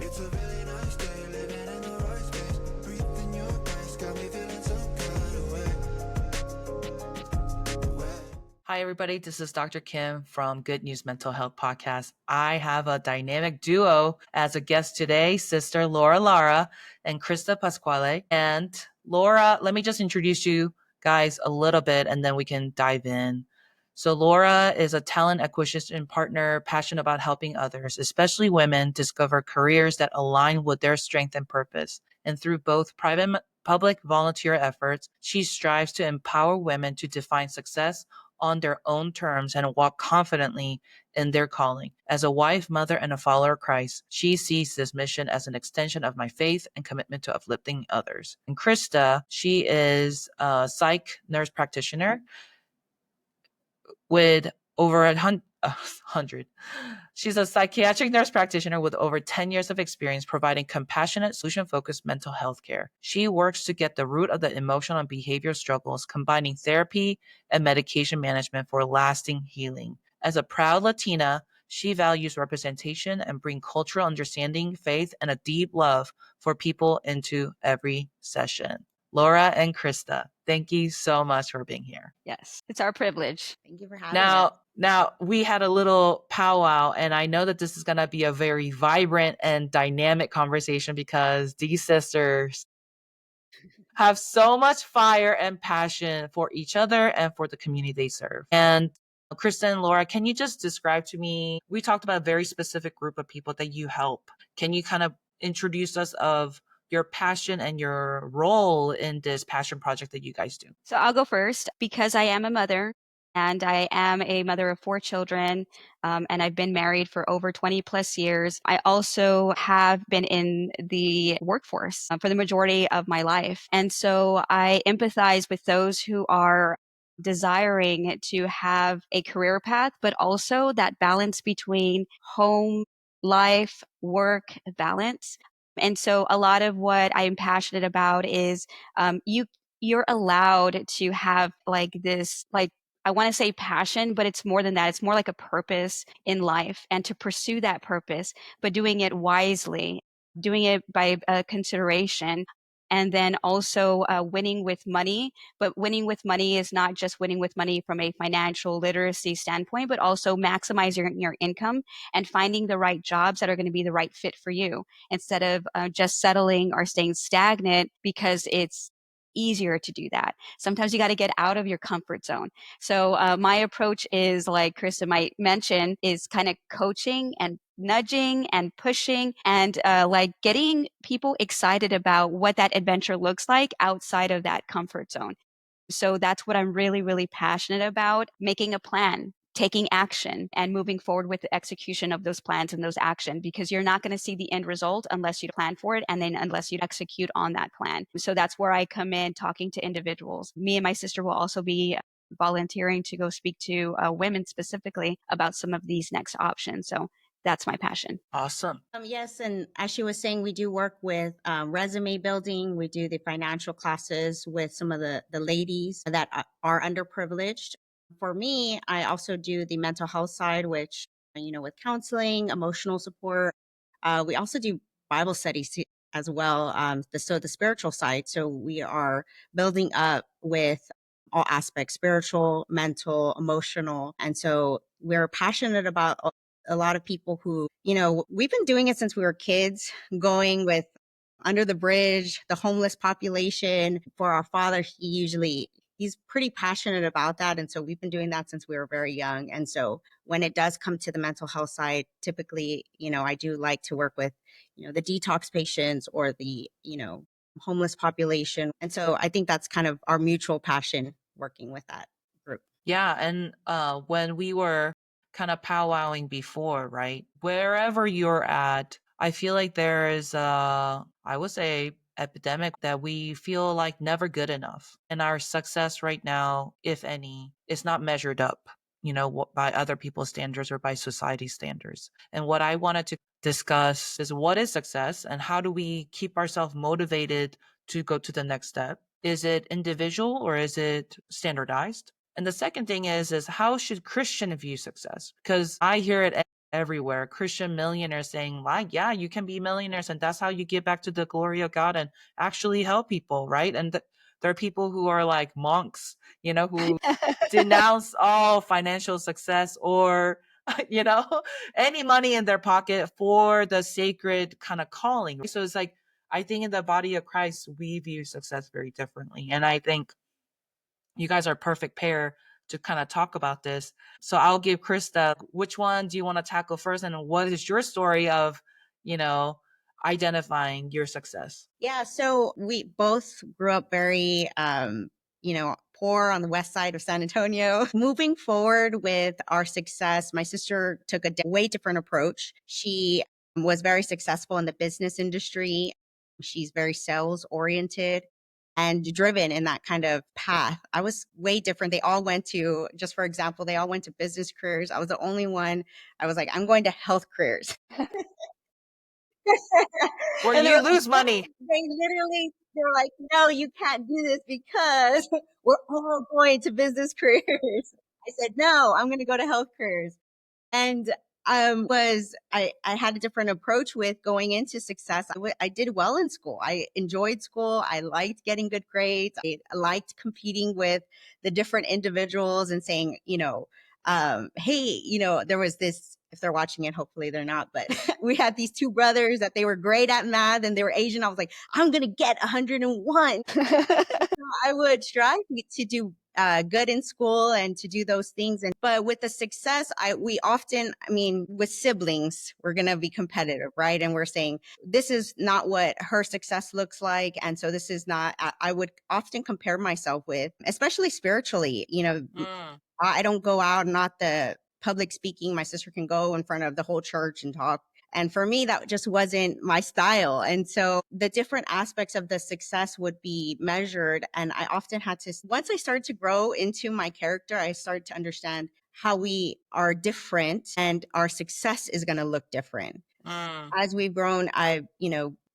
It's a really nice day, living in the right space. Breathing your grace, got me feeling some kind of way. Hi, everybody. This is Dr. Kim from Good News Mental Health Podcast. I have a dynamic duo as a guest today, Sister Lara and Krista Pasquale. And Laura, let me just introduce you guys a little bit and then we can dive in. So Laura is a talent acquisition partner, passionate about helping others, especially women, discover careers that align with their strength and purpose. And through both private public volunteer efforts, she strives to empower women to define success on their own terms and walk confidently in their calling. As a wife, mother, and a follower of Christ, she sees this mission as an extension of my faith and commitment to uplifting others. And Krista, she is a psych nurse practitioner with over 100. She's a psychiatric nurse practitioner with over 10 years of experience providing compassionate, solution-focused mental health care. She works to get the root of the emotional and behavioral struggles, combining therapy and medication management for lasting healing. As a proud Latina, she values representation and bring cultural understanding, faith, and a deep love for people into every session. Laura and Krista, thank you so much for being here. Yes, it's our privilege. Thank you for having us. Now we had a little powwow, and I know that this is going to be a very vibrant and dynamic conversation because these sisters have so much fire and passion for each other and for the community they serve. And Krista and Laura, can you just describe to me, we talked about a very specific group of people that you help. Can you kind of introduce us of your passion and your role in this passion project that you guys do? So I'll go first because I am a mother and I am a mother of 4 children, and I've been married for over 20 plus years. I also have been in the workforce for the majority of my life. And so I empathize with those who are desiring to have a career path, but also that balance between home, life, work balance. And so a lot of what I'm passionate about is you're allowed to have like this, like, I want to say passion, but it's more than that. It's more like a purpose in life and to pursue that purpose, but doing it wisely, doing it by consideration. And then also winning with money. But winning with money is not just winning with money from a financial literacy standpoint, but also maximizing your income and finding the right jobs that are going to be the right fit for you instead of just settling or staying stagnant because it's easier to do that. Sometimes you got to get out of your comfort zone. So my approach is, like Krista might mention, is kind of coaching and nudging and pushing and like getting people excited about what that adventure looks like outside of that comfort zone. So that's what I'm really, really passionate about, making a plan, taking action and moving forward with the execution of those plans and those actions, because you're not going to see the end result unless you plan for it and then unless you execute on that plan. So that's where I come in, talking to individuals. Me and my sister will also be volunteering to go speak to women specifically about some of these next options. So that's my passion. Awesome. Yes, and as she was saying, we do work with resume building. We do the financial classes with some of the ladies that are underprivileged. For me, I also do the mental health side, which, with counseling, emotional support. We also do Bible studies as well. So the spiritual side. So we are building up with all aspects, spiritual, mental, emotional. And so we're passionate about a lot of people who, we've been doing it since we were kids, going with under the bridge, the homeless population. For our father, he's pretty passionate about that. And so we've been doing that since we were very young. And so when it does come to the mental health side, typically, I do like to work with, the detox patients or the, homeless population. And so I think that's kind of our mutual passion working with that group. Yeah. And when we were kind of powwowing before, right? Wherever you're at, I feel like there is I would say, epidemic that we feel like never good enough. And our success right now, if any, is not measured up, by other people's standards or by society standards. And what I wanted to discuss is what is success and how do we keep ourselves motivated to go to the next step? Is it individual or is it standardized? And the second thing is how should Christian view success? Because I hear it everywhere. Christian millionaires saying, like, yeah, you can be millionaires and that's how you get back to the glory of God and actually help people, right? And there are people who are like monks, who denounce all financial success or, any money in their pocket for the sacred kind of calling. So it's like, I think in the body of Christ, we view success very differently. And I think you guys are a perfect pair to kind of talk about this. So I'll give Krista, which one do you want to tackle first? And what is your story of, identifying your success? Yeah, so we both grew up very, poor on the west side of San Antonio. Moving forward with our success, my sister took a way different approach. She was very successful in the business industry. She's very sales oriented and driven in that kind of path. I was way different. They all went to, just for example, they all went to business careers. I was the only one. I was like, I'm going to health careers. Where And you lose money. they were like, no, you can't do this because we're all going to business careers. I said, no, I'm going to go to health careers. And I had a different approach with going into success. I did well in school. I enjoyed school. I liked getting good grades. I liked competing with the different individuals and saying, hey, there was this, if they're watching it, hopefully they're not, but we had these two brothers that they were great at math and they were Asian. I was like, I'm going to get 101. I would strive to do good in school and to do those things. But with the success, with siblings, we're going to be competitive, right? And we're saying, this is not what her success looks like. And so this is not, I would often compare myself with, especially spiritually, I don't go out, not the public speaking. My sister can go in front of the whole church and talk. And for me, that just wasn't my style. And so the different aspects of the success would be measured. And I often had to, once I started to grow into my character, I started to understand how we are different and our success is going to look different. As we've grown,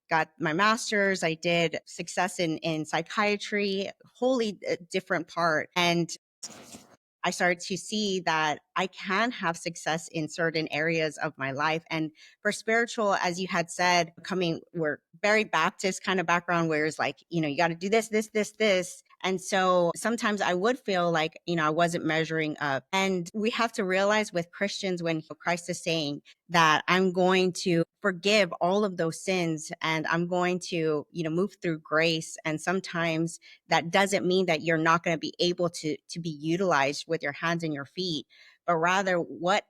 got my master's. I did success in psychiatry, wholly different part. And I started to see that I can have success in certain areas of my life. And for spiritual, as you had said, we're very Baptist kind of background where it's like, you got to do this, this, this, this. And so sometimes I would feel like, I wasn't measuring up. And we have to realize with Christians, when Christ is saying that I'm going to forgive all of those sins and I'm going to, move through grace. And sometimes that doesn't mean that you're not going to be able to be utilized with your hands and your feet, but rather what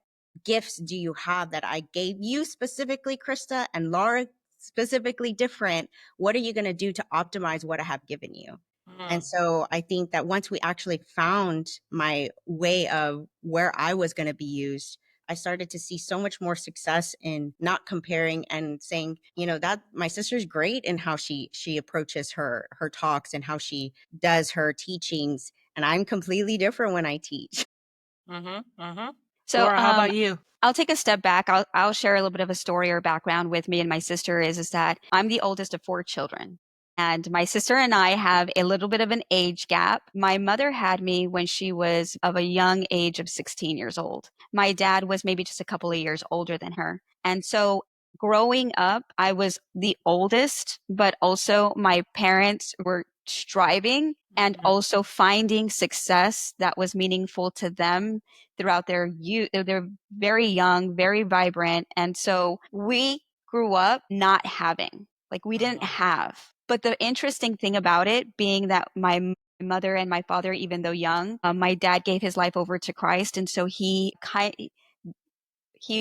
gifts do you have that I gave you specifically, Krista, and Laura specifically different? What are you going to do to optimize what I have given you? And so I think that once we actually found my way of where I was going to be used, I started to see so much more success in not comparing and saying, that my sister's great in how she approaches her talks and how she does her teachings. And I'm completely different when I teach. So, Laura, how about you? I'll take a step back. I'll share a little bit of a story or background with me and my sister is that I'm the oldest of 4 children. And my sister and I have a little bit of an age gap. My mother had me when she was of a young age of 16 years old. My dad was maybe just a couple of years older than her. And so growing up, I was the oldest, but also my parents were striving and also finding success that was meaningful to them throughout their youth. They're very young, very vibrant. And so we grew up not having, like we didn't have. But the interesting thing about it being that my mother and my father, even though young, my dad gave his life over to Christ. And so he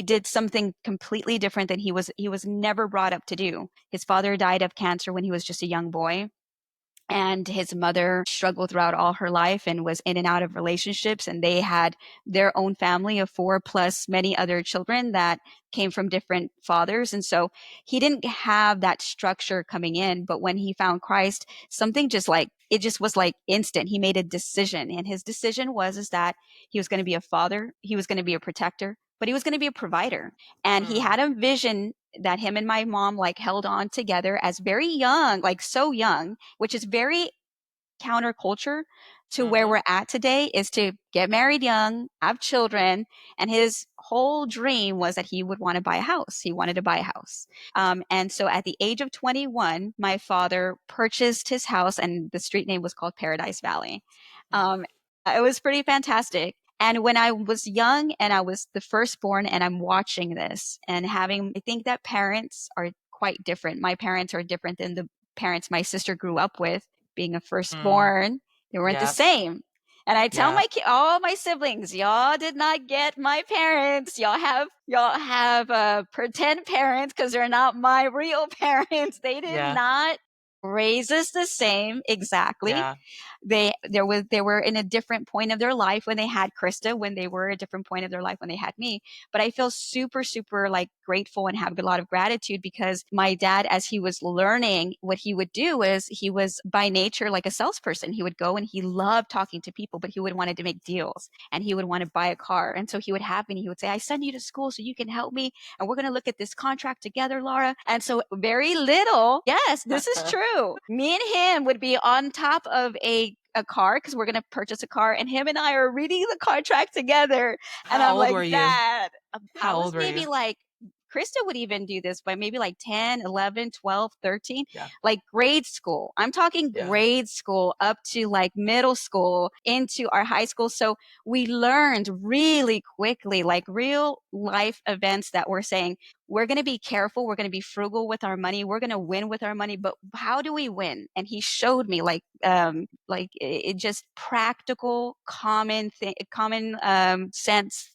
did something completely different than he was never brought up to do. His father died of cancer when he was just a young boy. And his mother struggled throughout all her life and was in and out of relationships. And they had their own family of 4 plus many other children that came from different fathers. And so he didn't have that structure coming in. But when he found Christ, something it just was like instant. He made a decision. And his decision is that he was going to be a father. He was going to be a protector, but he was going to be a provider. And he had a vision that him and my mom held on together as very young, so young, which is very counterculture to where we're at today is to get married young, have children. And his whole dream was that he would want to buy a house. He wanted to buy a house. And so at the age of 21, my father purchased his house, and the street name was called Paradise Valley. It was pretty fantastic. And when I was young and I was the firstborn and I'm watching this and I think that parents are quite different. My parents are different than the parents my sister grew up with. Being a firstborn, they weren't the same. And I tell all my siblings, y'all did not get my parents. Y'all have pretend parents because they're not my real parents. They did not raise us the same exactly. They were in a different point of their life when they had Krista, when they were a different point of their life when they had me. But I feel super, super like grateful and have a lot of gratitude because my dad, as he was learning, what he would do is he was by nature like a salesperson. He would go and he loved talking to people, but he would wanted to make deals and he would want to buy a car. And so he would have me and he would say, I send you to school so you can help me. And we're going to look at this contract together, Laura. And so very little. Yes, this is true. Me and him would be on top of a car because we're going to purchase a car, and him and I are reading the contract together. And I'm like, Dad, how old were maybe you? Like Krista would even do this by maybe like 10, 11, 12, 13, like grade school. I'm talking grade school up to like middle school into our high school. So we learned really quickly, like real life events that were saying, we're going to be careful. We're going to be frugal with our money. We're going to win with our money. But how do we win? And he showed me it just practical, common sense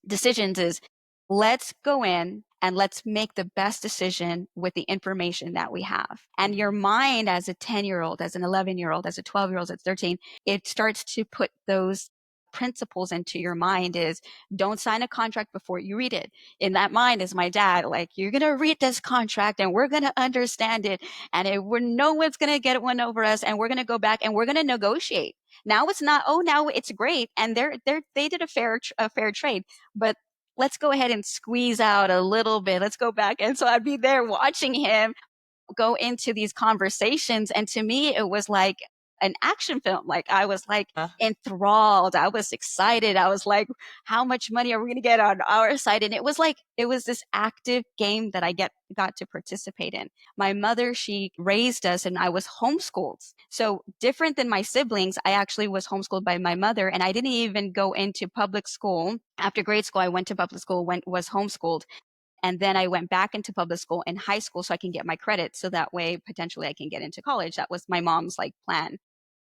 decisions is let's go in and let's make the best decision with the information that we have. And your mind as a 10-year-old, as an 11-year-old, as a 12-year-old, as 13, it starts to put those principles into your mind is don't sign a contract before you read it. In that mind is my dad, like, you're going to read this contract and we're going to understand it. And no one's going to get one over us. And we're going to go back and we're going to negotiate. Now it's not, now it's great. And they did a fair trade, but let's go ahead and squeeze out a little bit. Let's go back. And so I'd be there watching him go into these conversations. And to me, it was like an action film. Like I was like enthralled. I was excited. I was like, how much money are we going to get on our side? And it was this active game that I got to participate in. My mother, she raised us and I was homeschooled. So different than my siblings, I actually was homeschooled by my mother, and I didn't even go into public school. After grade school, I went to public school, was homeschooled. And then I went back into public school in high school so I can get my credits. So that way, potentially I can get into college. That was my mom's plan.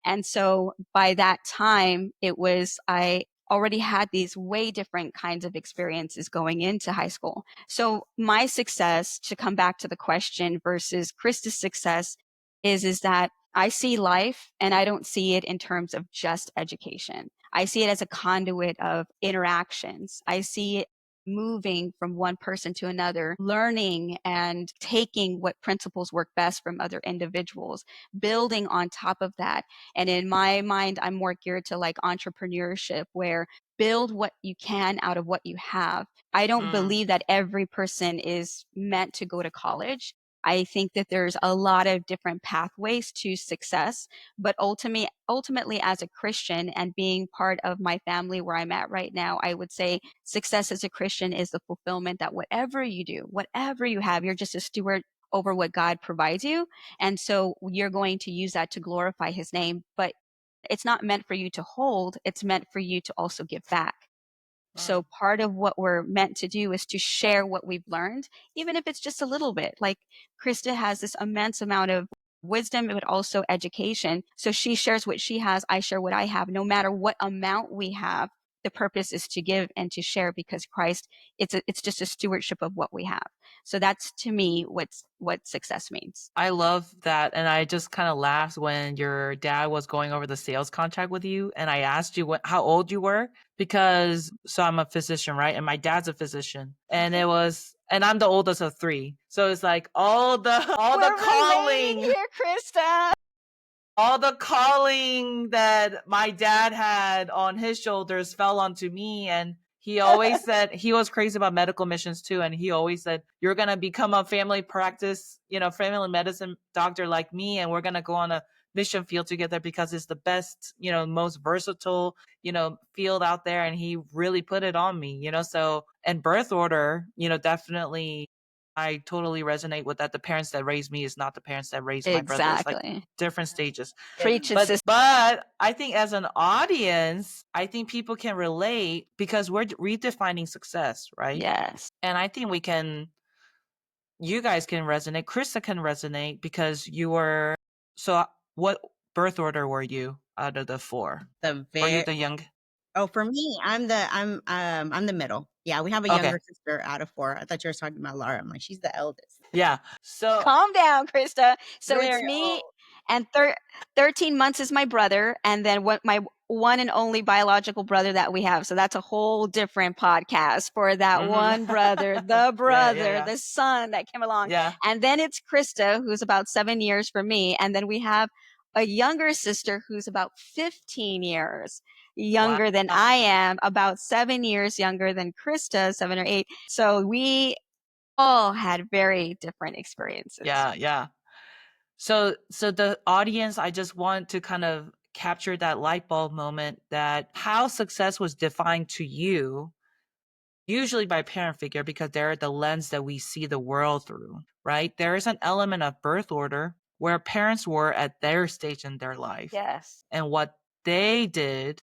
And so by that time, I already had these way different kinds of experiences going into high school. So my success, to come back to the question versus Krista's success, is that I see life and I don't see it in terms of just education. I see it as a conduit of interactions. I see it moving from one person to another, learning and taking what principles work best from other individuals, building on top of that. And in my mind, I'm more geared to entrepreneurship, where build what you can out of what you have. I don't believe that every person is meant to go to college. I think that there's a lot of different pathways to success, but ultimately as a Christian and being part of my family where I'm at right now, I would say success as a Christian is the fulfillment that whatever you do, whatever you have, you're just a steward over what God provides you. And so you're going to use that to glorify his name, but it's not meant for you to hold. It's meant for you to also give back. So part of what we're meant to do is to share what we've learned, even if it's just a little bit. Like Krista has this immense amount of wisdom, but also education. So she shares what she has. I share what I have. No matter what amount we have, the purpose is to give and to share, because Christ, it's just a stewardship of what we have. So that's, to me, what success means. I love that. And I just kind of laughed when your dad was going over the sales contract with you. And I asked you how old you were, because I'm a physician, right? And my dad's a physician, and and I'm the oldest of three. So it's like all the calling here, Krista. All the calling that my dad had on his shoulders fell onto me. And he always said, he was crazy about medical missions too. And he always said, you're going to become a family practice, family medicine doctor like me. And we're going to go on a mission field together because it's the best, most versatile, field out there. And he really put it on me, so, and birth order, definitely, I totally resonate with that. The parents that raised me is not the parents that raised my brother. It's like Exactly. different stages. Preach it, But sister. I think as an audience, I think people can relate because we're redefining success, right? Yes. And I think you guys can resonate. Krista can resonate because you were. So, what birth order were you out of the four? Were you the young? Oh, for me, I'm the middle. Yeah, we have a Okay. younger sister out of four. I thought you were talking about Laura. I'm like, she's the eldest. Yeah. So Calm down, Krista. So You're it's very me, old. and 13 months is my brother, and then what my one and only biological brother that we have. So that's a whole different podcast for that one brother, the son that came along. Yeah. And then it's Krista, who's about 7 years for me. And then we have a younger sister who's about 15 years younger than I am, about 7 years younger than Krista, 7 or 8. So we all had very different experiences. Yeah. So the audience, I just want to kind of capture that light bulb moment that how success was defined to you, usually by parent figure, because they're the lens that we see the world through, right? There is an element of birth order where parents were at their stage in their life. Yes. And what they did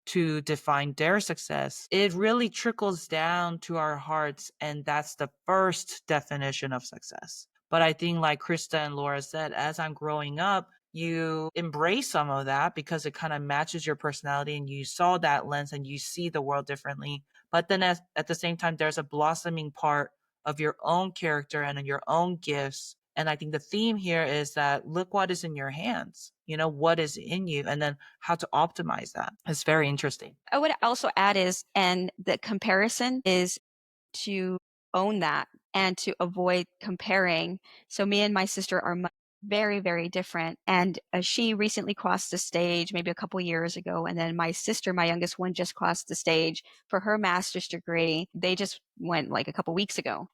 to define their success, it really trickles down to our hearts. And that's the first definition of success. But I think, like Krista and Laura said, as I'm growing up, you embrace some of that because it kind of matches your personality and you saw that lens and you see the world differently. But then at the same time, there's a blossoming part of your own character and your own gifts. And I think the theme here is that look what is in your hands, what is in you, and then how to optimize that. It's very interesting. I would also add and the comparison is to own that and to avoid comparing. So me and my sister are very, very different. And she recently crossed the stage maybe a couple years ago. And then my sister, my youngest one, just crossed the stage for her master's degree. They just went like a couple weeks ago.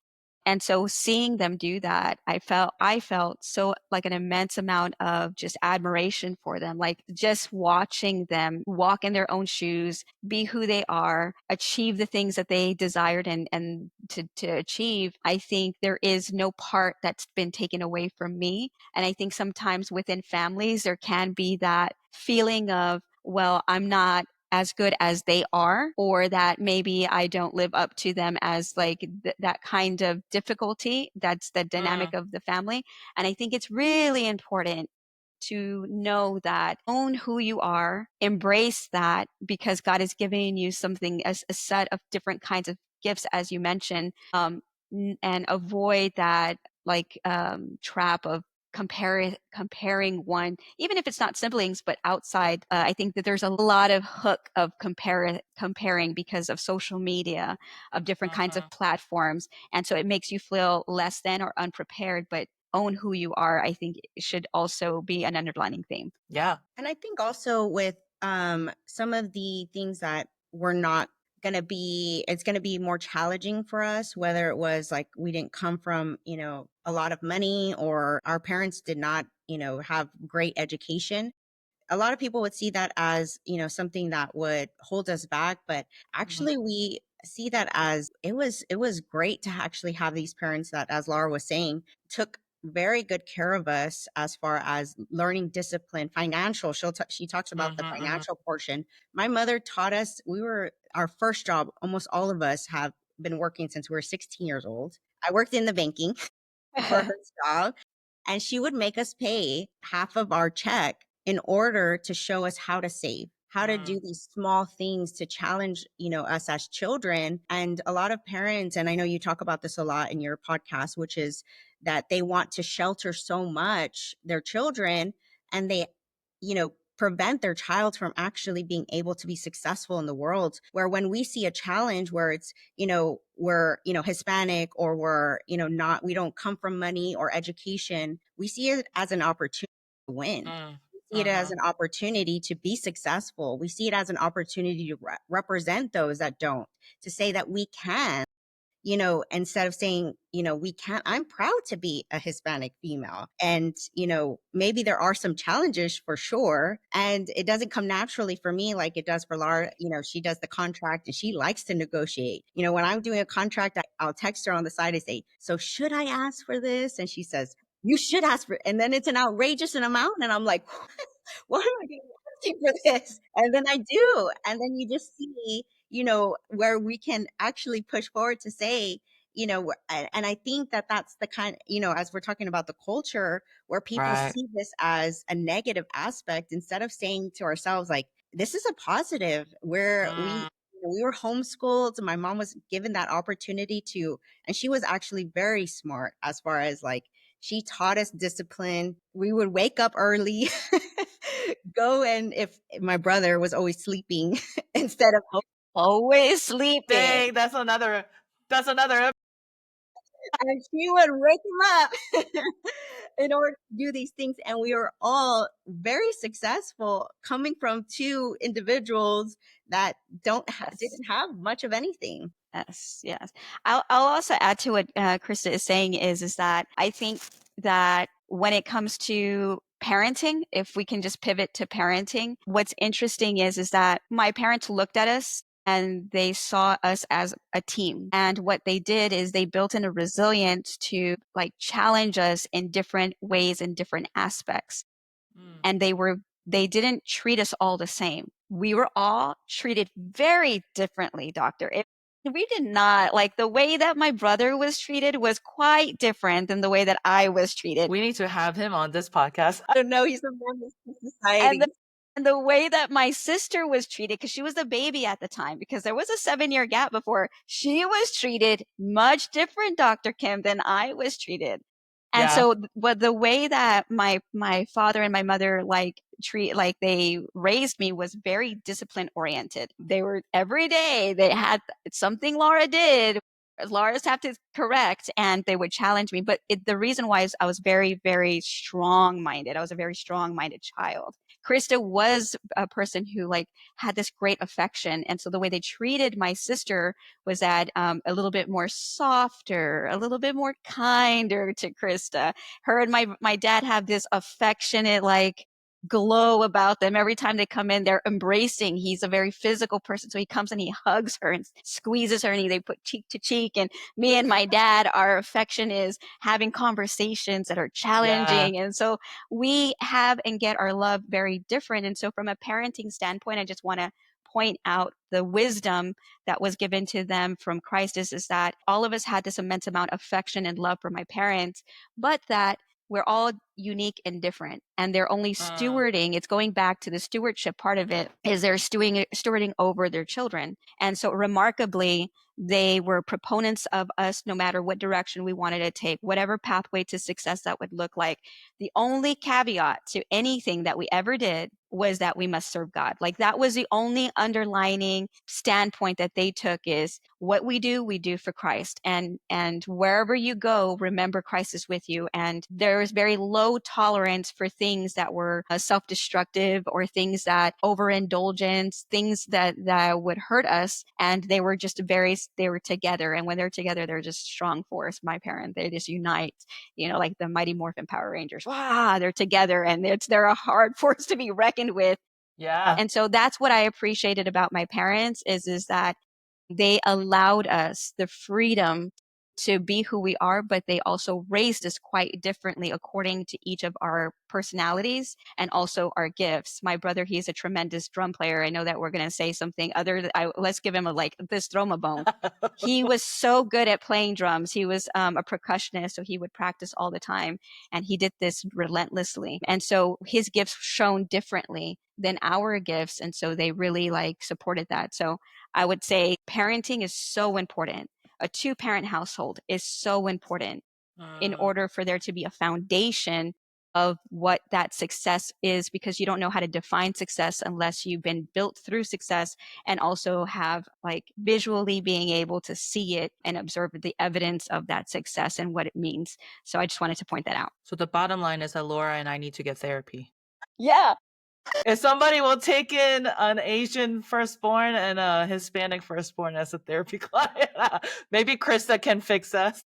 And so seeing them do that, I felt so like an immense amount of just admiration for them, like just watching them walk in their own shoes, be who they are, achieve the things that they desired and to achieve. I think there is no part that's been taken away from me. And I think sometimes within families, there can be that feeling of, well, I'm not as good as they are, or that maybe I don't live up to them as like that kind of difficulty. That's the dynamic of the family. And I think it's really important to know that, own who you are, embrace that, because God is giving you something, as a set of different kinds of gifts, as you mentioned, and avoid that trap of comparing one, even if it's not siblings, but outside. I think that there's a lot of hook of comparing because of social media, of different kinds of platforms. And so it makes you feel less than or unprepared, but own who you are, I think it should also be an underlining theme. Yeah. And I think also with some of the things that we're not going to be, it's going to be more challenging for us, whether it was like we didn't come from, a lot of money, or our parents did not, have great education. A lot of people would see that as, something that would hold us back, but actually we see that as it was great to actually have these parents that, as Laura was saying, took very good care of us as far as learning discipline, financial. She talks about the financial portion. My mother taught us. Our first job, almost all of us have been working since we were 16 years old. I worked in the banking for her job, and she would make us pay half of our check in order to show us how to save, how to do these small things to challenge, us as children. And a lot of parents, and I know you talk about this a lot in your podcast, which is that they want to shelter so much their children, and they, prevent their child from actually being able to be successful in the world. Where when we see a challenge where it's, we're, Hispanic, or we're, not, we don't come from money or education, we see it as an opportunity to win. We see it as an opportunity to be successful. We see it as an opportunity to represent those that don't, to say that we can, instead of saying, we can't, I'm proud to be a Hispanic female. And, maybe there are some challenges for sure. And it doesn't come naturally for me like it does for Laura. She does the contract and she likes to negotiate. When I'm doing a contract, I'll text her on the side and say, so should I ask for this? And she says, you should ask for it. And then it's an outrageous amount. And I'm like, why am I getting asking for this? And then I do. And then you just see, where we can actually push forward to say, and I think that that's the kind, as we're talking about the culture where people Right. see this as a negative aspect, instead of saying to ourselves, like, this is a positive where we were homeschooled. My mom was given that opportunity to, and she was actually very smart as far as like, she taught us discipline. We would wake up early, go, and if my brother was always sleeping instead of Always sleeping. Dang, that's another. and she would wake him up in order to do these things. And we were all very successful coming from two individuals that didn't have much of anything. Yes. I'll also add to what Krista is saying is that I think that when it comes to parenting, if we can just pivot to parenting, what's interesting is that my parents looked at us and they saw us as a team. And what they did is they built in a resilience to like challenge us in different ways and different aspects. And they didn't treat us all the same. We were all treated very differently, doctor. We did not, like, the way that my brother was treated was quite different than the way that I was treated. We need to have him on this podcast. I don't know. He's a menace to society. And the way that my sister was treated, because she was a baby at the time, because there was a 7-year gap before, she was treated much different, Dr. Kim, than I was treated. And so, but the way that my father and my mother they raised me was very discipline oriented. They were every day, they had something Laura did. Laura's have to correct, and they would challenge me. But the reason why is I was very, very strong minded. I was a very strong minded child. Krista was a person who like had this great affection. And so the way they treated my sister was that a little bit more softer, a little bit more kinder to Krista. Her and my dad have this affectionate, like, glow about them. Every time they come in, they're embracing. He's a very physical person. So he comes and he hugs her and squeezes her, and they put cheek to cheek. And me and my dad, our affection is having conversations that are challenging. And so we have and get our love very different. And so from a parenting standpoint, I just want to point out the wisdom that was given to them from Christ is that all of us had this immense amount of affection and love for my parents, but that we're all unique and different, and they're only stewarding. It's going back to the stewardship part of it, is they're stewarding over their children. And so remarkably, they were proponents of us no matter what direction we wanted to take, whatever pathway to success that would look like. The only caveat to anything that we ever did was that we must serve God. Like, that was the only underlining standpoint that they took, is what we do for Christ. And wherever you go, remember Christ is with you. And there was very low tolerance for things that were self-destructive or things that overindulgence, things that would hurt us. And they were just they were together. And when they're together, they're just strong force. My parents, they just unite, like the Mighty Morphin Power Rangers. Wow, they're together, and they're a hard force to be reckoned with. Yeah. And so that's what I appreciated about my parents is that they allowed us the freedom to be who we are, but they also raised us quite differently according to each of our personalities and also our gifts. My brother, he's a tremendous drum player. I know that we're going to say something other. Let's give him this drum a bone. He was so good at playing drums. He was a percussionist, so he would practice all the time, and he did this relentlessly. And so his gifts shone differently than our gifts, and so they really supported that. So I would say parenting is so important. A 2-parent household is so important in order for there to be a foundation of what that success is, because you don't know how to define success unless you've been built through success and also have visually being able to see it and observe the evidence of that success and what it means. So I just wanted to point that out. So the bottom line is that Laura and I need to get therapy. Yeah. If somebody will take in an Asian firstborn and a Hispanic firstborn as a therapy client, maybe Krista can fix us.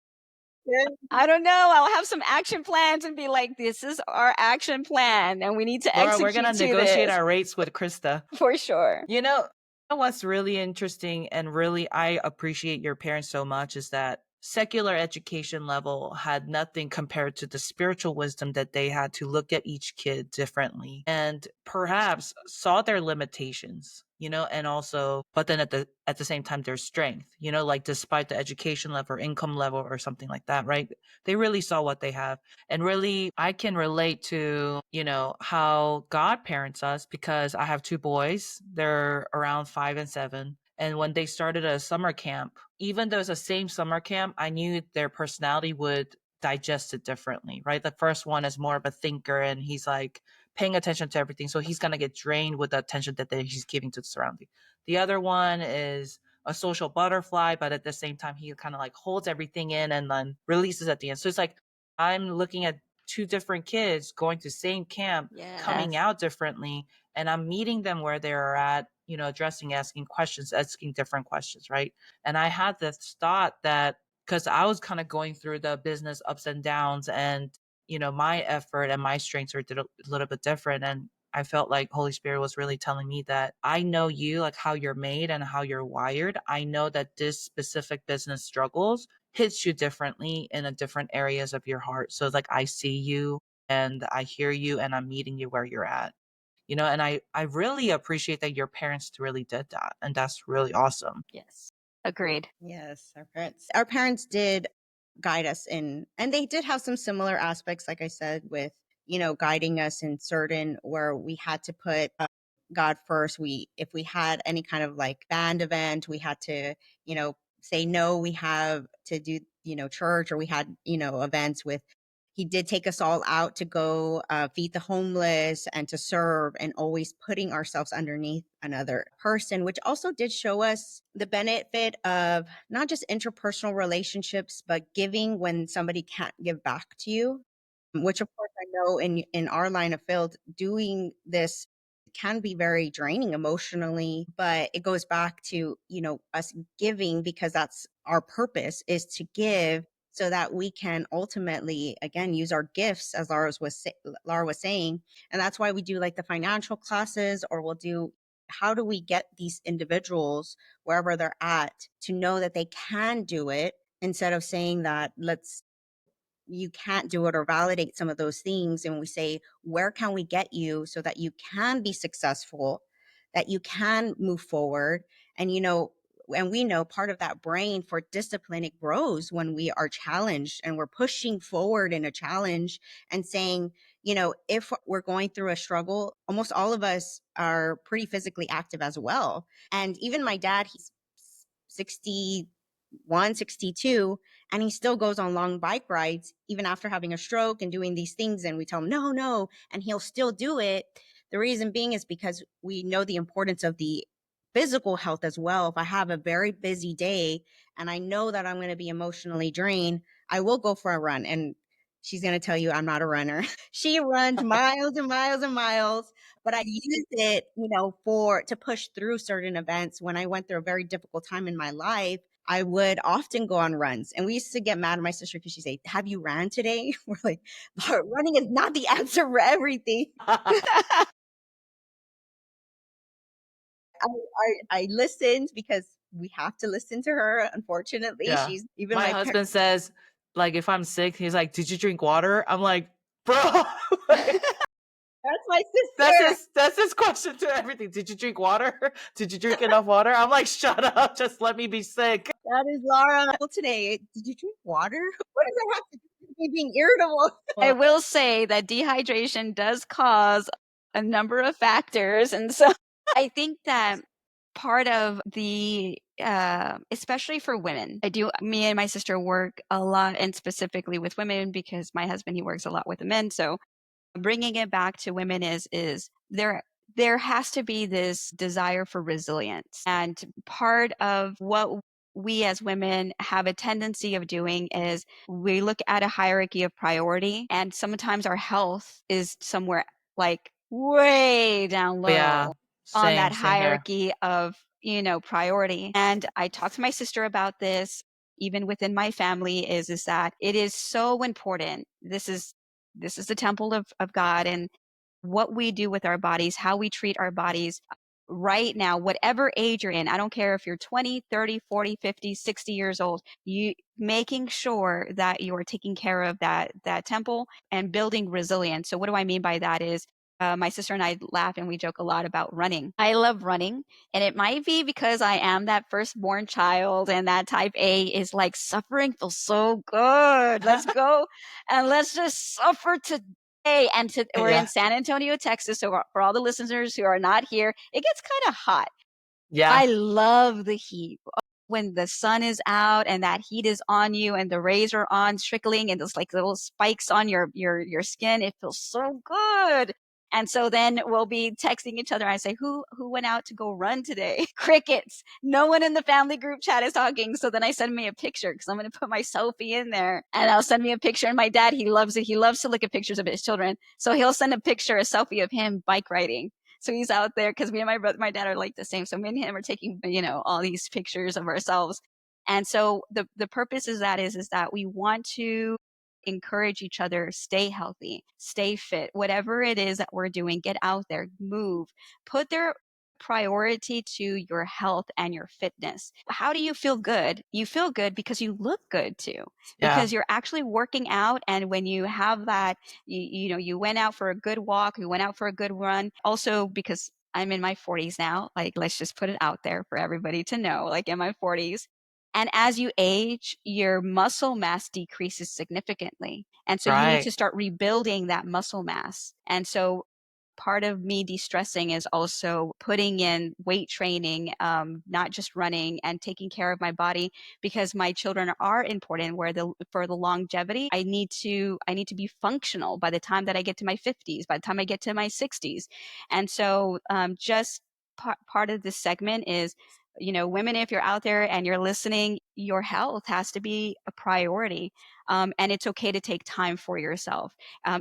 I don't know. I'll have some action plans and be like, this is our action plan and we need to Laura, execute we're going to negotiate our rates with Krista. For sure. You know what's really interesting and really I appreciate your parents so much is that secular education level had nothing compared to the spiritual wisdom that they had to look at each kid differently and perhaps saw their limitations, and also, but then at the same time, their strength, like despite the education level or income level or something like that, right? They really saw what they have. And really, I can relate to, how God parents us because I have two boys. They're around 5 and 7. And when they started a summer camp, even though it's the same summer camp, I knew their personality would digest it differently, right? The first one is more of a thinker and he's like paying attention to everything. So he's going to get drained with the attention that he's giving to the surrounding. The other one is a social butterfly, but at the same time, he kind of like holds everything in and then releases at the end. So it's like, I'm looking at two different kids going to same camp, coming out differently, and I'm meeting them where they're at, addressing, asking different questions, right? And I had this thought that because I was kind of going through the business ups and downs and, my effort and my strengths were a little bit different. And I felt like Holy Spirit was really telling me that I know you, like how you're made and how you're wired. I know that this specific business struggles hits you differently in a different areas of your heart. So it's like I see you and I hear you and I'm meeting you where you're at. And I really appreciate that your parents really did that. And that's really awesome. Yes. Agreed. Yes, our parents did guide us in, and they did have some similar aspects, like I said, with, guiding us in certain where we had to put God first. If we had any kind of like band event, we had to, say no, we have to do, church, or we had, events with, he did take us all out to go feed the homeless and to serve, and always putting ourselves underneath another person, which also did show us the benefit of not just interpersonal relationships, but giving when somebody can't give back to you, which of course I know in our line of field, doing this can be very draining emotionally, but it goes back to, us giving, because that's our purpose, is to give so that we can ultimately, again, use our gifts, as Laura was saying. And that's why we do like the financial classes, or we'll do, how do we get these individuals wherever they're at to know that they can do it, instead of saying that you can't do it, or validate some of those things. And we say, where can we get you so that you can be successful, that you can move forward? And, and we know part of that brain for discipline, it grows when we are challenged and we're pushing forward in a challenge and saying, if we're going through a struggle, almost all of us are pretty physically active as well. And even my dad, he's 61, 62, and he still goes on long bike rides even after having a stroke and doing these things. And we tell him, no, no, and he'll still do it. The reason being is because we know the importance of the physical health as well. If I have a very busy day and I know that I'm going to be emotionally drained, I will go for a run. And she's going to tell you I'm not a runner. She runs miles and miles and miles, but I used it, to push through certain events. When I went through a very difficult time in my life, I would often go on runs. And we used to get mad at my sister because she'd say, have you ran today? We're like, running is not the answer for everything. I listened because we have to listen to her. Unfortunately, Yeah. she's even my husband says, like, if I'm sick, he's like, did you drink water? I'm like, bro. That's my sister. That's his question to everything. Did you drink water? Did you drink enough water? I'm like, shut up. Just let me be sick. That is Laura. Well, today, did you drink water? What does that have to do with me being irritable? I will say that dehydration does cause a number of factors. And so I think that part of the, especially for women, me and my sister work a lot, and specifically with women because my husband, he works a lot with the men. So bringing it back to women is there has to be this desire for resilience. And part of what we as women have a tendency of doing is we look at a hierarchy of priority, and sometimes our health is somewhere like way down low Yeah. on that Same here. hierarchy of, priority. And I talked to my sister about this, even within my family, is that it is so important. This is the temple of God, and what we do with our bodies, how we treat our bodies right now, whatever age you're in. I don't care if you're 20, 30, 40, 50, 60 years old, you making sure that you are taking care of that temple and building resilience. So what do I mean by that is my sister and I laugh and we joke a lot about running. I love running, and it might be because I am that firstborn child, and that type A is like, suffering feels so good. Let's go and let's just suffer today. And we're in Yeah. San Antonio, Texas. So for all the listeners who are not here, it gets kind of hot. Yeah. I love the heat. When the sun is out and that heat is on you and the rays are on trickling and those like little spikes on your skin, it feels so good. And so then we'll be texting each other. I say, who went out to go run today? Crickets. No one in the family group chat is talking. So then I send me a picture because I'm going to put my selfie in there, and I'll send me a picture. And my dad, he loves it. He loves to look at pictures of his children. So he'll send a picture, a selfie of him bike riding. So he's out there because me and my brother, my dad are like the same. So me and him are taking, all these pictures of ourselves. And so the purpose is that we want to encourage each other, stay healthy, stay fit, whatever it is that we're doing, get out there, move, put their priority to your health and your fitness. How do you feel good? You feel good because you look good too, because you're actually working out. And when you have that, you went out for a good walk, you went out for a good run. Also, because I'm in my 40s now, like, let's just put it out there for everybody to know, like, in my 40s. And as you age, your muscle mass decreases significantly. And so you need to start rebuilding that muscle mass. And so part of me de-stressing is also putting in weight training, not just running, and taking care of my body, because my children are important. For the longevity, I need to be functional by the time that I get to my 50s, by the time I get to my 60s. And so just part of this segment is, women, if you're out there and you're listening, your health has to be a priority. And it's okay to take time for yourself.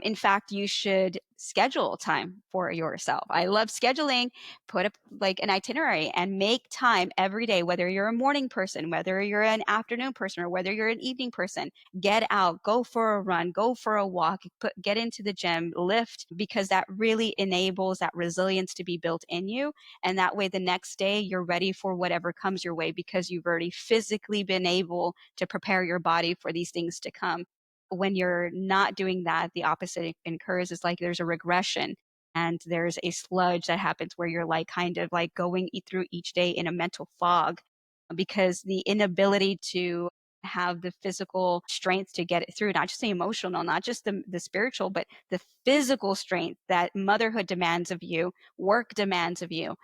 In fact, you should schedule time for yourself. I love scheduling. Put up like an itinerary and make time every day, whether you're a morning person, whether you're an afternoon person, or whether you're an evening person. Get out, go for a run, go for a walk, get into the gym, lift, because that really enables that resilience to be built in you. And that way, the next day, you're ready for whatever comes your way, because you've already physically been able to prepare your body for these things to come. When you're not doing that, the opposite occurs. It's like there's a regression, and there's a sludge that happens where you're like kind of like going through each day in a mental fog, because the inability to have the physical strength to get it through, not just the emotional, not just the spiritual, but the physical strength that motherhood demands of you, work demands of you.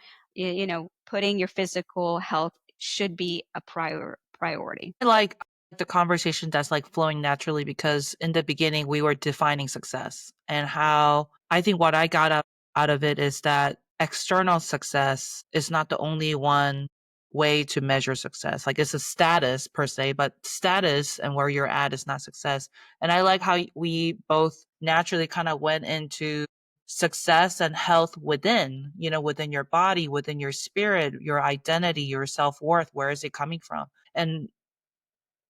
Putting your physical health should be a priority. Like the conversation that's like flowing naturally, because in the beginning we were defining success, and how I think what I got out of it is that external success is not the only one way to measure success. Like, it's a status per se, but status and where you're at is not success. And I like how we both naturally kind of went into success and health within, within your body, within your spirit, your identity, your self-worth. Where is it coming from? And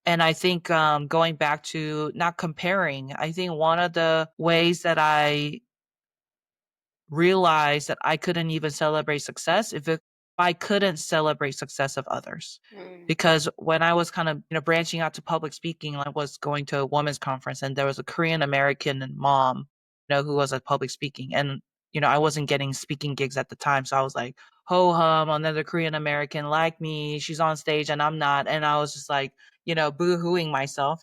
I think going back to not comparing, I think one of the ways that I realized that I couldn't even celebrate success if I couldn't celebrate success of others. Because when I was kind of, branching out to public speaking, I was going to a women's conference, and there was a Korean American mom, who was at public speaking. And, I wasn't getting speaking gigs at the time. So I was like, ho hum, another Korean American like me. She's on stage and I'm not. And I was just like, boo-hooing myself,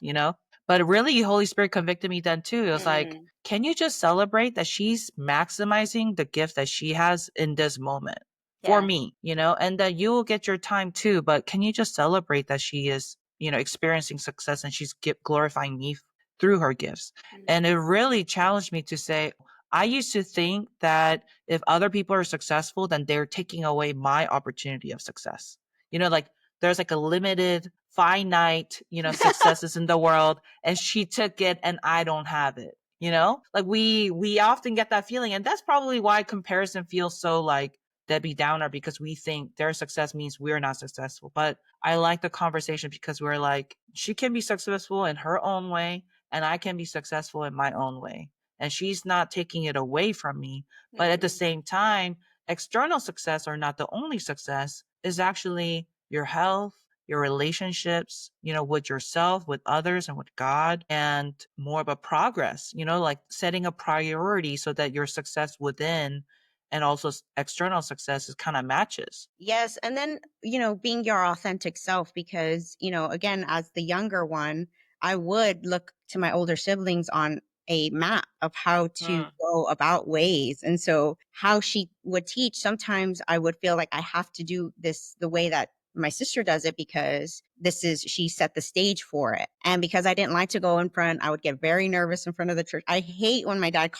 But really, Holy Spirit convicted me then too. It was like, can you just celebrate that she's maximizing the gift that she has in this moment for me, and that you will get your time too. But can you just celebrate that she is, experiencing success, and she's glorifying me through her gifts? And it really challenged me to say, I used to think that if other people are successful, then they're taking away my opportunity of success. Like, there's like a limited, finite, successes in the world, and she took it and I don't have it. You know, like we often get that feeling, and that's probably why comparison feels so like Debbie Downer, because we think their success means we're not successful. But I like the conversation because we're like, she can be successful in her own way, and I can be successful in my own way. And she's not taking it away from me. But at the same time, external success, or not the only success, is actually your health, your relationships, you know, with yourself, with others, and with God, and more about progress, you know, like setting a priority so that your success within and also external success is kind of matches. Yes. And then, being your authentic self, because, again, as the younger one, I would look to my older siblings on a map of how to Mm. go about ways. And so, how she would teach, sometimes I would feel like I have to do this the way that my sister does it, because she set the stage for it. And because I didn't like to go in front, I would get very nervous in front of the church. I hate when my dad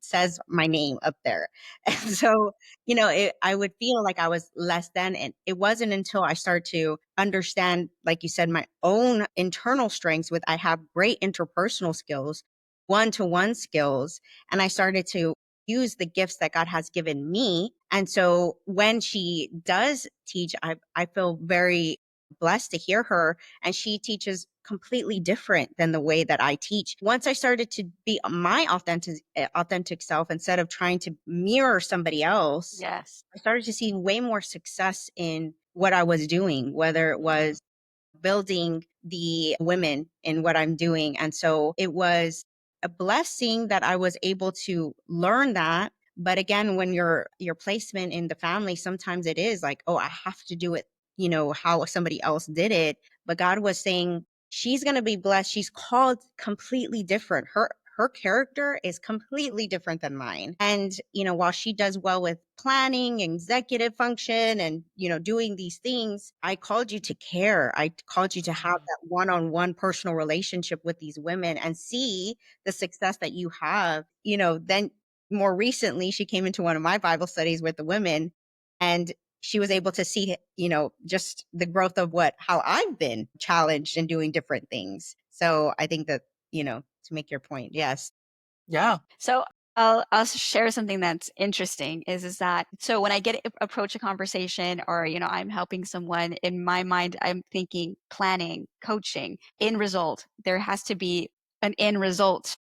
says my name up there. And so, I would feel like I was less than. And it wasn't until I started to understand, like you said, my own internal strengths. I have great interpersonal skills, one-to-one skills, and I started to use the gifts that God has given me. And so when she does teach, I feel very blessed to hear her, and she teaches completely different than the way that I teach. Once I started to be my authentic self, instead of trying to mirror somebody else, Yes. I started to see way more success in what I was doing, whether it was building the women in what I'm doing. And so it was a blessing that I was able to learn that. But again, when your placement in the family, sometimes it is like, oh, I have to do it, how somebody else did it. But God was saying, she's going to be blessed. She's called completely different. Her character is completely different than mine. And, while she does well with planning, executive function, and, doing these things, I called you to care. I called you to have that one-on-one personal relationship with these women and see the success that you have. Then more recently, she came into one of my Bible studies with the women, and she was able to see, just the growth of how I've been challenged and doing different things. So I think that, to make your point, yes. Yeah. So I'll share something that's interesting is that so when I approach a conversation, or I'm helping someone, in my mind I'm thinking planning, coaching, end result. There has to be an end result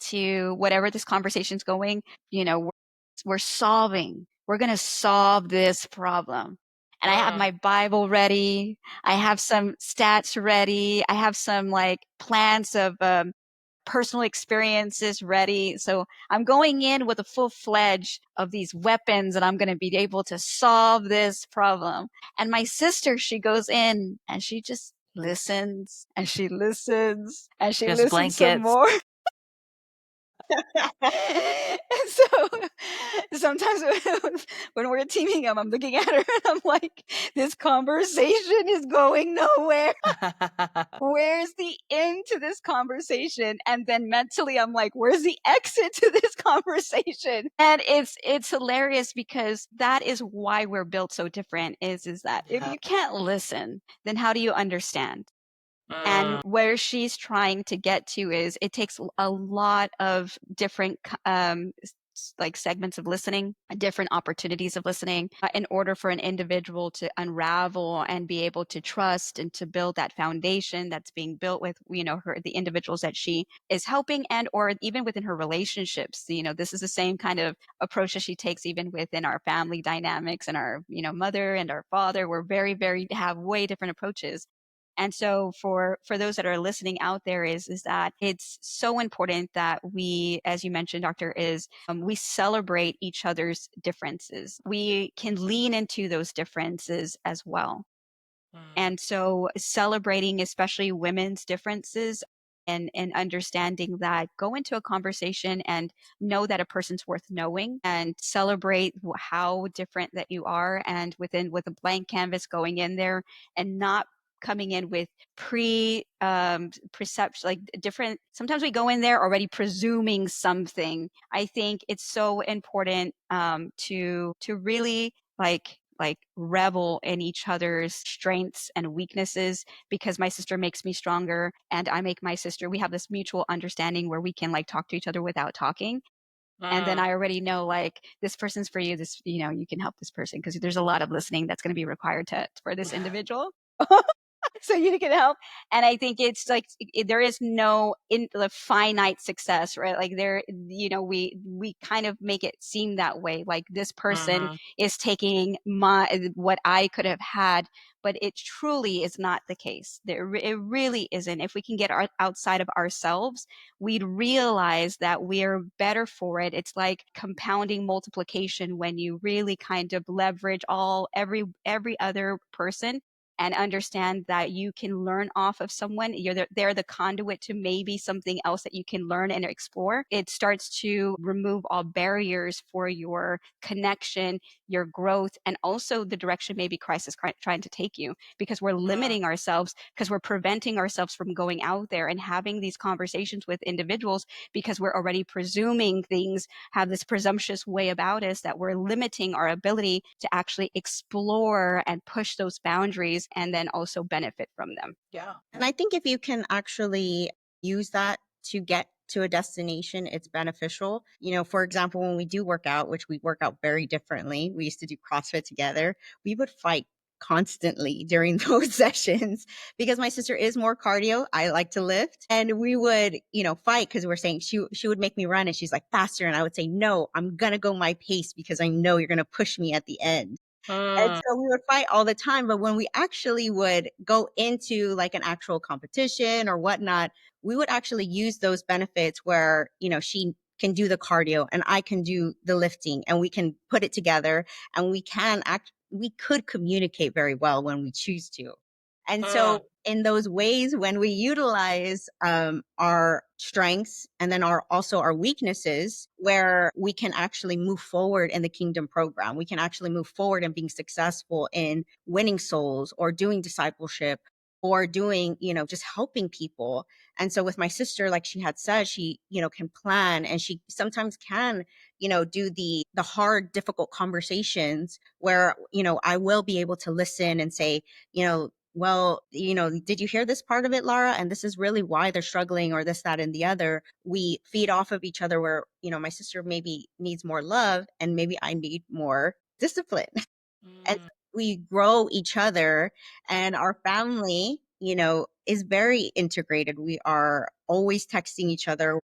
to whatever this conversation's going. We're solving. We're going to solve this problem. And I have my Bible ready. I have some stats ready. I have some like plans of personal experiences ready. So I'm going in with a full fledged of these weapons, and I'm going to be able to solve this problem. And my sister, she goes in and she just listens and she listens and she Just listens some blankets. more. And so sometimes when we're teaming up, I'm looking at her and I'm like, this conversation is going nowhere. Where's the end to this conversation? And then mentally I'm like, where's the exit to this conversation? And it's hilarious, because that is why we're built so different, is that if you can't listen, then how do you understand? And where she's trying to get to is it takes a lot of different like segments of listening, different opportunities of listening, in order for an individual to unravel and be able to trust and to build that foundation that's being built with, the individuals that she is helping, and or even within her relationships. This is the same kind of approach that she takes even within our family dynamics and our, mother and our father. We're very have way different approaches. And so for those that are listening out there is that it's so important that we, as you mentioned, Doctor, is we celebrate each other's differences. We can lean into those differences as well. And so celebrating especially women's differences, and understanding that, go into a conversation and know that a person's worth knowing, and celebrate how different that you are, and with a blank canvas going in there, and not coming in with perception, like different. Sometimes we go in there already presuming something. I think it's so important to really like like revel in each other's strengths and weaknesses, because my sister makes me stronger and I make my sister. We have this mutual understanding where we can like talk to each other without talking. And then I already know, like, this person's for you. This, you can help this person because there's a lot of listening that's going to be required for this individual. So you can help. And I think it's like there is no in the finite success, right? Like we kind of make it seem that way. Like this person is taking what I could have had, but it truly is not the case. It really isn't. If we can get outside of ourselves, we'd realize that we're better for it. It's like compounding multiplication when you really kind of leverage every other person and understand that you can learn off of someone. They're the conduit to maybe something else that you can learn and explore. It starts to remove all barriers for your connection, your growth, and also the direction maybe Christ is trying to take you, because we're limiting ourselves, because we're preventing ourselves from going out there and having these conversations with individuals, because we're already presuming things have this presumptuous way about us that we're limiting our ability to actually explore and push those boundaries and then also benefit from them. Yeah. And I think if you can actually use that to get to a destination, it's beneficial. For example, when we do work out, which we work out very differently, we used to do CrossFit together, we would fight constantly during those sessions because my sister is more cardio. I like to lift, and we would, fight because we're saying she would make me run and she's like faster. And I would say, no, I'm going to go my pace because I know you're going to push me at the end. And so we would fight all the time. But when we actually would go into like an actual competition or whatnot, we would actually use those benefits where, she can do the cardio and I can do the lifting, and we can put it together, and we could communicate very well when we choose to. And so in those ways, when we utilize our strengths and then also our weaknesses, where we can actually move forward in the kingdom program, we can actually move forward in being successful in winning souls or doing discipleship or doing, just helping people. And so with my sister, like she had said, she, can plan, and she sometimes can, do the hard, difficult conversations where, I will be able to listen and say, well, did you hear this part of it, Laura? And this is really why they're struggling, or this, that, and the other. We feed off of each other where, my sister maybe needs more love and maybe I need more discipline. And we grow each other, and our family, is very integrated. We are always texting each other.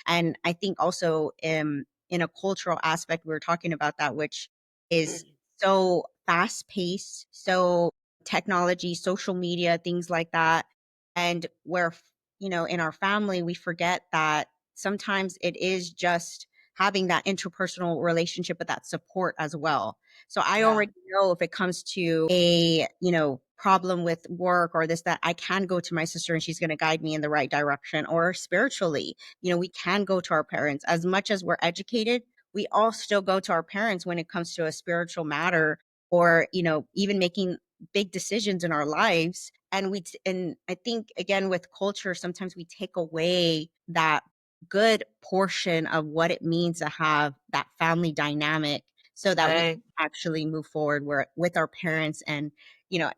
And I think also in a cultural aspect, we were talking about that, which is so fast paced, so technology, social media, things like that. And where, in our family, we forget that sometimes it is just having that interpersonal relationship, but that support as well. So I already know if it comes to a, problem with work or this, that, I can go to my sister and she's going to guide me in the right direction. Or spiritually, we can go to our parents. As much as we're educated, we all still go to our parents when it comes to a spiritual matter, or, even making big decisions in our lives. And I think, again, with culture, sometimes we take away that good portion of what it means to have that family dynamic, so that we can actually move forward with our parents. And,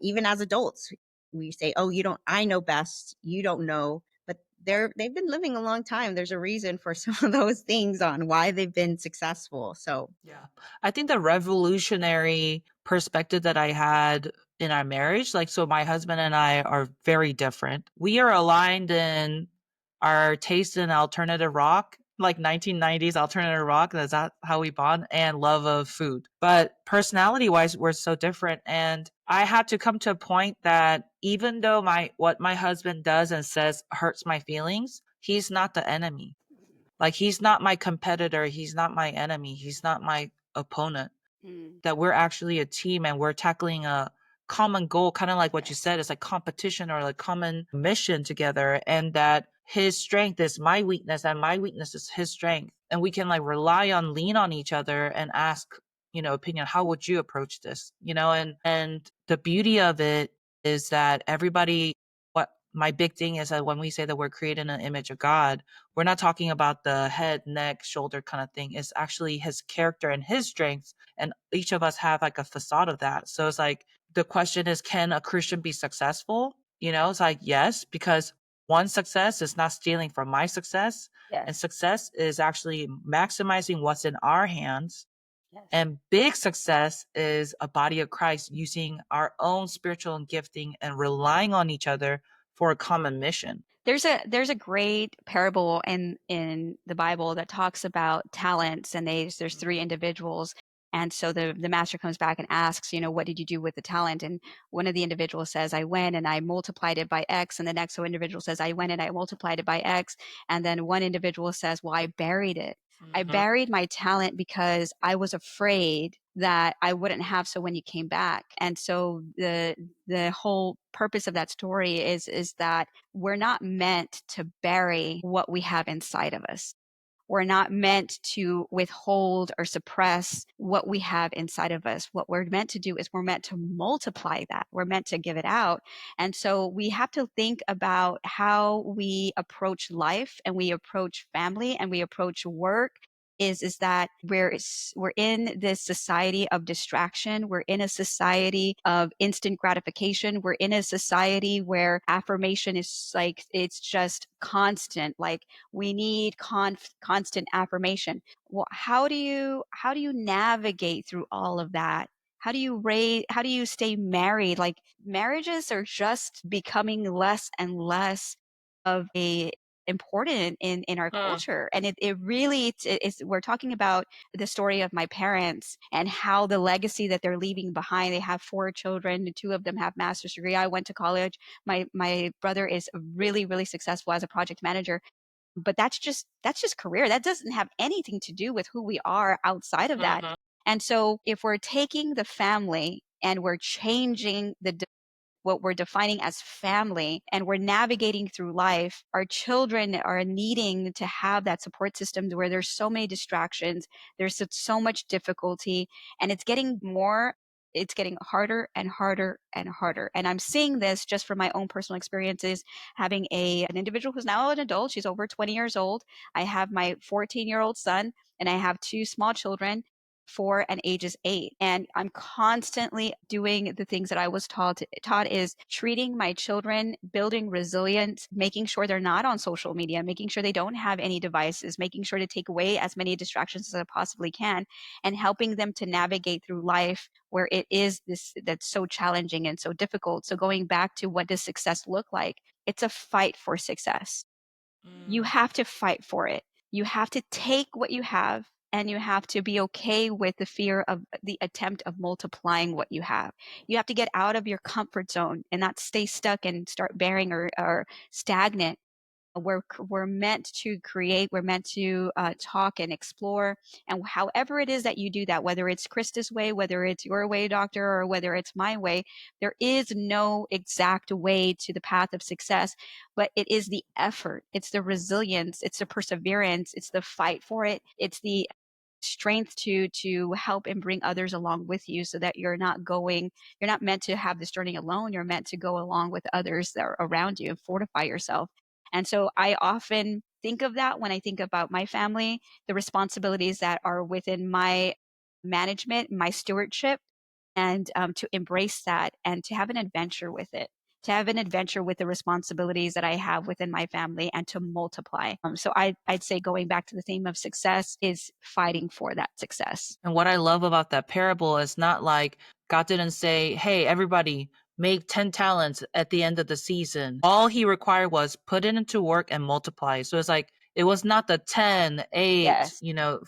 even as adults, we say, oh, I know best, you don't know. But they've been living a long time. There's a reason for some of those things on why they've been successful. So Yeah. I think the revolutionary perspective that I had in our marriage, like, so my husband and I are very different. We are aligned in our taste in alternative rock, like 1990s alternative rock. That's how we bond, and love of food. But personality wise, we're so different. And I had to come to a point that even though what my husband does and says hurts my feelings, he's not the enemy. Like, he's not my competitor. He's not my enemy. He's not my opponent. That we're actually a team and we're tackling a common goal, kind of like what you said, it's like competition or like common mission together. And that his strength is my weakness and my weakness is his strength. And we can like lean on each other and ask, opinion, how would you approach this? And the beauty of it is that everybody, what my big thing is that when we say that we're created in an image of God, we're not talking about the head, neck, shoulder kind of thing. It's actually his character and his strengths. And each of us have like a facade of that. So it's like, the question is, can a Christian be successful? It's like, yes, because one success is not stealing from my success. Yes. And success is actually maximizing what's in our hands. Yes. And big success is a body of Christ using our own spiritual gifting and relying on each other for a common mission. There's a great parable in the Bible that talks about talents, and there's three individuals. And so the master comes back and asks, what did you do with the talent? And one of the individuals says, I went and I multiplied it by X. And the next individual says, I went and I multiplied it by X. And then one individual says, well, I buried it. I buried my talent because I was afraid that I wouldn't have so when you came back. And so the whole purpose of that story is that we're not meant to bury what we have inside of us. We're not meant to withhold or suppress what we have inside of us. What we're meant to do is we're meant to multiply that. We're meant to give it out. And so we have to think about how we approach life and we approach family and we approach work is that we're in this society of distraction. We're in a society of instant gratification. We're in a society where affirmation is like, it's just constant. Like we need constant affirmation. Well, how do you navigate through all of that? How do you stay married? Like marriages are just becoming less and less of a important in our culture. And it really, it's we're talking about the story of my parents and how the legacy that they're leaving behind. They have 4 children, 2 of them have master's degree. I went to college. My brother is really, really successful as a project manager. But that's just career. That doesn't have anything to do with who we are outside of that. And so if we're taking the family and we're changing what we're defining as family and we're navigating through life, our children are needing to have that support system where there's so many distractions, there's so much difficulty, and it's getting harder and harder and harder. And I'm seeing this just from my own personal experiences, having an individual who's now an adult. She's over 20 years old. I have my 14-year-old son, and I have 2 small children, 4 and ages 8. And I'm constantly doing the things that I was taught is treating my children, building resilience, making sure they're not on social media, making sure they don't have any devices, making sure to take away as many distractions as I possibly can, and helping them to navigate through life where it is this that's so challenging and so difficult. So going back to what does success look like? It's a fight for success. You have to fight for it. You have to take what you have and you have to be okay with the fear of the attempt of multiplying what you have. You have to get out of your comfort zone and not stay stuck and start bearing or stagnant. We're meant to create, we're meant to talk and explore. And however it is that you do that, whether it's Krista's way, whether it's your way, doctor, or whether it's my way, there is no exact way to the path of success, but it is the effort, it's the resilience, it's the perseverance, it's the fight for it, it's the strength to help and bring others along with you so that you're not meant to have this journey alone. You're meant to go along with others that are around you and fortify yourself. And so I often think of that when I think about my family, the responsibilities that are within my management, my stewardship, and to embrace that and to have an adventure with it, to have an adventure with the responsibilities that I have within my family and to multiply. So I'd say going back to the theme of success is fighting for that success. And what I love about that parable is not like God didn't say, hey, everybody, make 10 talents at the end of the season. All he required was put it into work and multiply. So it's like, it was not the 10, 8, Yes.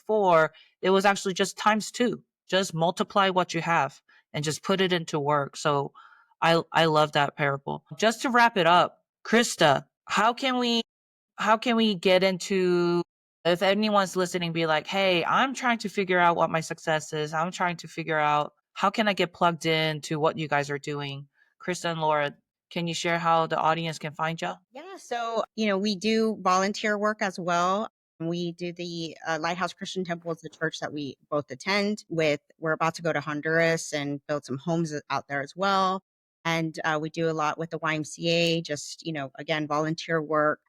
4. It was actually just times 2. Just multiply what you have and just put it into work. So I love that parable. Just to wrap it up, Krista, how can we get into, if anyone's listening, be like, hey, I'm trying to figure out what my success is. I'm trying to figure out how can I get plugged in to what you guys are doing. Krista and Laura, can you share how the audience can find you? Yeah, so, we do volunteer work as well. We do the Lighthouse Christian Temple is the church that we both attend with. We're about to go to Honduras and build some homes out there as well. And we do a lot with the YMCA, just, again, volunteer work.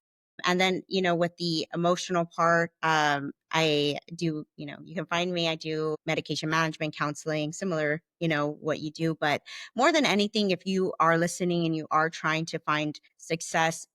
And then, with the emotional part, I do, you can find me, I do medication management counseling, similar, what you do. But more than anything, if you are listening and you are trying to find success,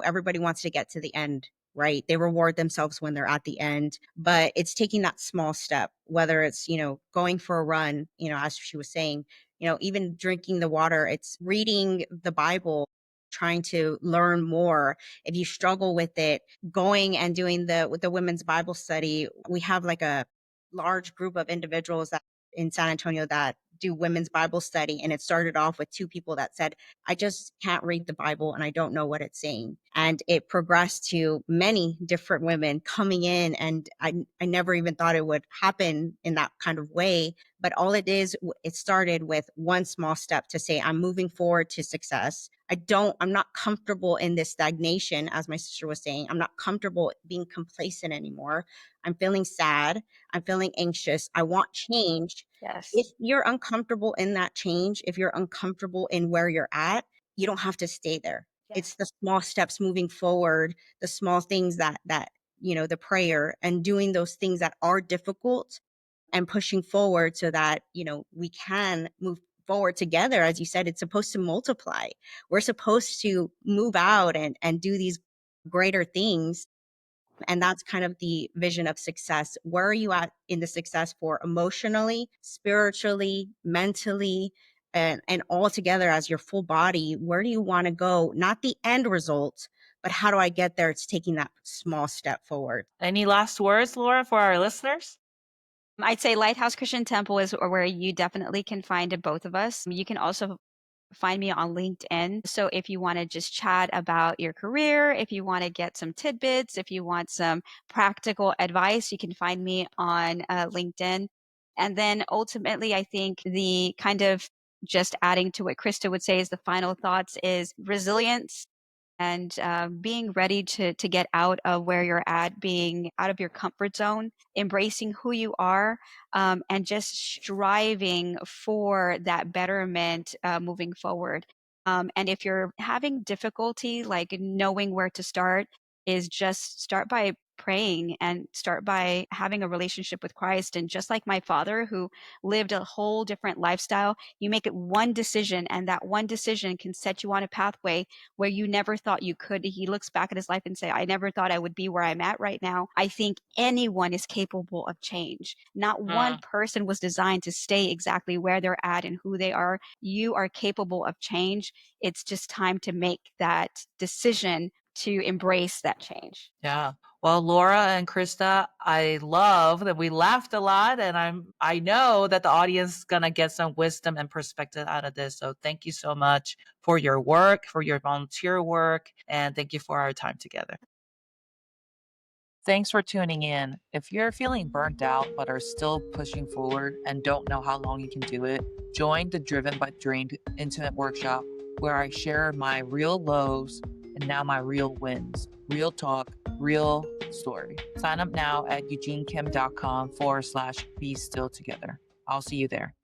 everybody wants to get to the end, right? They reward themselves when they're at the end, but it's taking that small step, whether it's, going for a run, as she was saying, even drinking the water, it's reading the Bible, trying to learn more. If you struggle with it, going and doing with the women's Bible study, we have like a large group of individuals that in San Antonio that do women's Bible study. And it started off with two people that said, I just can't read the Bible and I don't know what it's saying. And it progressed to many different women coming in. And I never even thought it would happen in that kind of way. But all it is, it started with one small step to say, I'm moving forward to success. I'm not comfortable in this stagnation, as my sister was saying. I'm not comfortable being complacent anymore. I'm feeling sad. I'm feeling anxious. I want change. Yes. If you're uncomfortable in that change, if you're uncomfortable in where you're at, you don't have to stay there. Yes. It's the small steps moving forward, the small things that, the prayer and doing those things that are difficult and pushing forward so that, we can move forward together. As you said, it's supposed to multiply. We're supposed to move out and do these greater things. And that's kind of the vision of success. Where are you at in the success for emotionally, spiritually, mentally, and all together as your full body? Where do you want to go? Not the end result, but how do I get there? It's taking that small step forward. Any last words, Laura, for our listeners? I'd say Lighthouse Christian Temple is where you definitely can find both of us. You can also find me on LinkedIn. So if you want to just chat about your career, if you want to get some tidbits, if you want some practical advice, you can find me on LinkedIn. And then ultimately, I think the kind of just adding to what Krista would say is the final thoughts is resilience and being ready to get out of where you're at, being out of your comfort zone, embracing who you are, and just striving for that betterment moving forward. And if you're having difficulty, like knowing where to start, is just start by praying and start by having a relationship with Christ. And just like my father, who lived a whole different lifestyle, you make it one decision, and that one decision can set you on a pathway where you never thought you could. He looks back at his life and say, I never thought I would be where I'm at right now. I think anyone is capable of change. Not one person was designed to stay exactly where they're at and who they are. You are capable of change. It's just time to make that decision to embrace that change. Yeah. Well, Laura and Krista, I love that we laughed a lot, and I know that the audience is gonna get some wisdom and perspective out of this. So thank you so much for your work, for your volunteer work, and thank you for our time together. Thanks for tuning in. If you're feeling burnt out but are still pushing forward and don't know how long you can do it, join the Driven but Drained Intimate Workshop, where I share my real lows and now my real wins. Real talk, real story. Sign up now at eugenekim.com/be still together. I'll see you there.